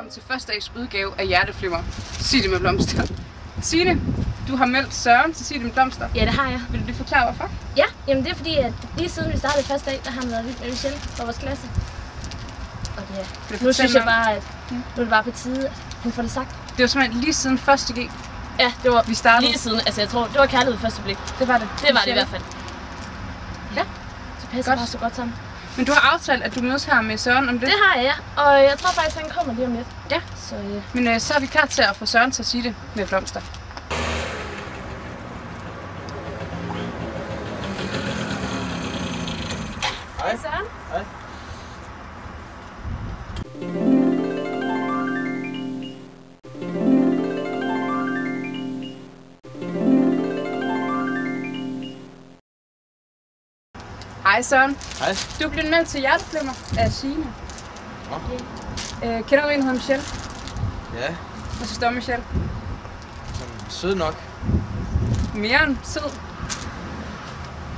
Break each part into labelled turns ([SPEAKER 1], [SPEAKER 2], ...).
[SPEAKER 1] velkommen til første dags udgave af Hjerteflimmer. Sig det med blomster. Signe, du har meldt Søren til Sig det med blomster.
[SPEAKER 2] Ja, det har jeg.
[SPEAKER 1] Vil du lige forklare hvorfor?
[SPEAKER 2] Ja, jamen det er fordi, at lige siden vi startede første dag, der har han været vild med Michelle fra vores klasse. Og nu synes jeg bare, at nu er det bare på tide, at han får det sagt.
[SPEAKER 1] Det var simpelthen lige siden 1. G.
[SPEAKER 2] Ja, det var
[SPEAKER 1] vi startede.
[SPEAKER 2] Lige siden, altså jeg tror, det var kærlighed ved første blik.
[SPEAKER 1] Det var det.
[SPEAKER 2] Det var det i hvert fald. Ja, så passer bare så godt sammen.
[SPEAKER 1] Men du har aftalt, at du mødes her med Søren om det?
[SPEAKER 2] Det har jeg, ja. Og jeg tror faktisk, han kommer lige om lidt.
[SPEAKER 1] Ja.
[SPEAKER 2] Så,
[SPEAKER 1] Men så er vi klar til at få Søren til at sige det med blomster.
[SPEAKER 2] Hej Søren.
[SPEAKER 3] Hej.
[SPEAKER 1] Hej Søren.
[SPEAKER 3] Hej.
[SPEAKER 1] Du er blevet meldt til Hjerteflimmer af Signe.
[SPEAKER 3] Okay.
[SPEAKER 1] Kender du en, der hedder Michelle?
[SPEAKER 3] Ja.
[SPEAKER 1] Hvad synes du om Michelle?
[SPEAKER 3] Sød nok.
[SPEAKER 1] Mere end sød.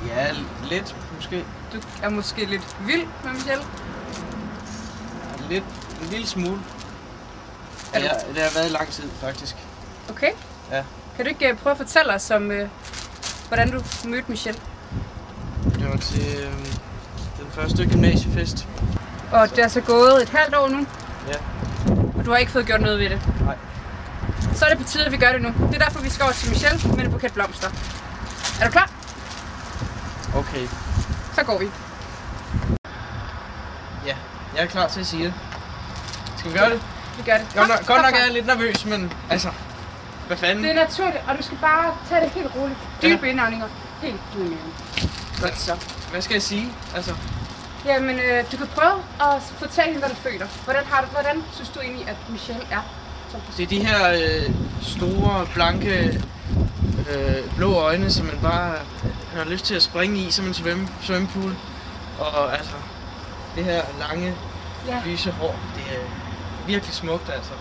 [SPEAKER 3] Ja, lidt måske.
[SPEAKER 1] Du er måske lidt vild med Michelle.
[SPEAKER 3] Ja, lidt. En lille smule. Ja, det har været i lang tid faktisk.
[SPEAKER 1] Okay.
[SPEAKER 3] Ja.
[SPEAKER 1] Kan du ikke prøve at fortælle os om, hvordan du mødte Michelle?
[SPEAKER 3] Det var til den første gymnasiefest.
[SPEAKER 1] Og det er så gået et halvt år nu.
[SPEAKER 3] Ja.
[SPEAKER 1] Og du har ikke fået gjort noget ved det.
[SPEAKER 3] Nej.
[SPEAKER 1] Så er det på tide, at vi gør det nu. Det er derfor, vi skal over til Michelle med en buket blomster. Er du klar?
[SPEAKER 3] Okay.
[SPEAKER 1] Så går vi.
[SPEAKER 3] Ja, jeg er klar til at sige det. Skal vi gøre det?
[SPEAKER 1] Vi gør det.
[SPEAKER 3] Godt nok er jeg lidt nervøs, men altså, hvad fanden?
[SPEAKER 1] Det er naturligt, og du skal bare tage det helt roligt. Dybe indåndinger. Helt ud i maven. Godt så.
[SPEAKER 3] Hvad skal jeg sige? Altså,
[SPEAKER 1] Jamen, du kan prøve at fortælle hende, hvad du føler. Hvordan synes du egentlig, at Michelle er?
[SPEAKER 3] det er de her store, blanke, blå øjne, som man bare har lyst til at springe i som en svømmepool. Og altså, det her lange, lyse hår, det er virkelig smukt, altså.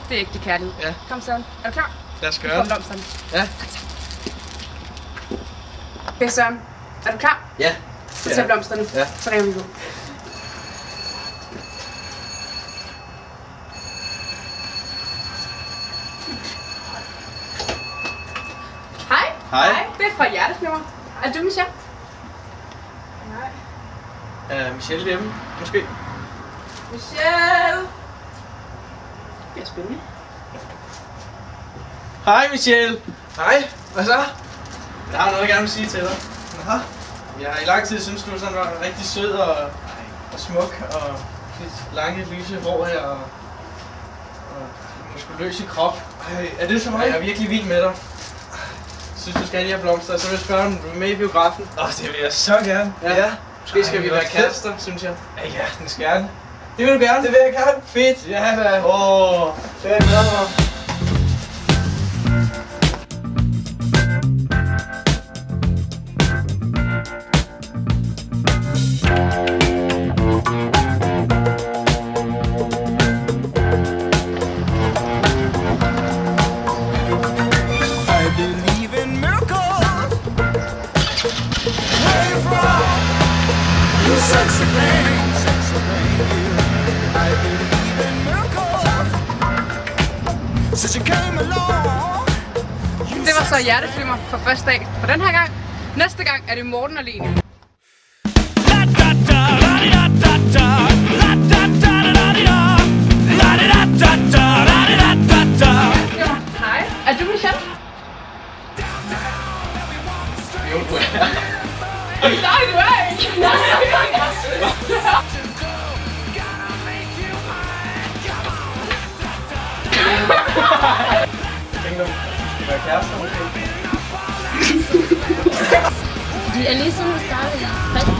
[SPEAKER 1] Det er ægte kærlighed.
[SPEAKER 3] Ja.
[SPEAKER 1] Kom Søren. Er du klar?
[SPEAKER 3] Lad os gøre det. Ja.
[SPEAKER 1] Okay, Søren. Er du klar?
[SPEAKER 3] Ja.
[SPEAKER 1] Så tag blomsterne.
[SPEAKER 3] Ja.
[SPEAKER 1] Så ringer vi ud. Hej.
[SPEAKER 3] Hej.
[SPEAKER 1] Det er fra Hjerteflimmer. Er du Michelle? Nej.
[SPEAKER 3] Er Michelle hjemme, måske?
[SPEAKER 1] Michelle! Det bliver spændende.
[SPEAKER 3] Hej Michelle! Hej, hvad så? Jeg har noget, jeg gerne vil sige til dig. Aha. Jeg har i lang tid synes du sådan var rigtig sød og smuk og lidt lange lyse hår her og muskuløs i krop. Ej, er det så meget? Jeg er virkelig vild med dig. Synes du skal have de her blomster, så vil jeg spørge om du er med i biografen.
[SPEAKER 4] Det vil jeg så gerne.
[SPEAKER 3] Ja. Måske skal vi være kærester, synes jeg.
[SPEAKER 4] Ja, den skal gerne.
[SPEAKER 3] Det vil du gerne?
[SPEAKER 4] Det vil jeg gerne.
[SPEAKER 3] Fedt.
[SPEAKER 4] Ja, da.
[SPEAKER 3] Det er jeg glad for.
[SPEAKER 1] Det var så Hjerteflimmer for første dag for den her gang. Næste gang er det Morten og Lene. Hej, er du Michelle?
[SPEAKER 3] Jo, du er.
[SPEAKER 1] Nej, du er ikke.
[SPEAKER 3] Tænker du, skal være kærester måske?
[SPEAKER 2] Vi er lige siden vi startede første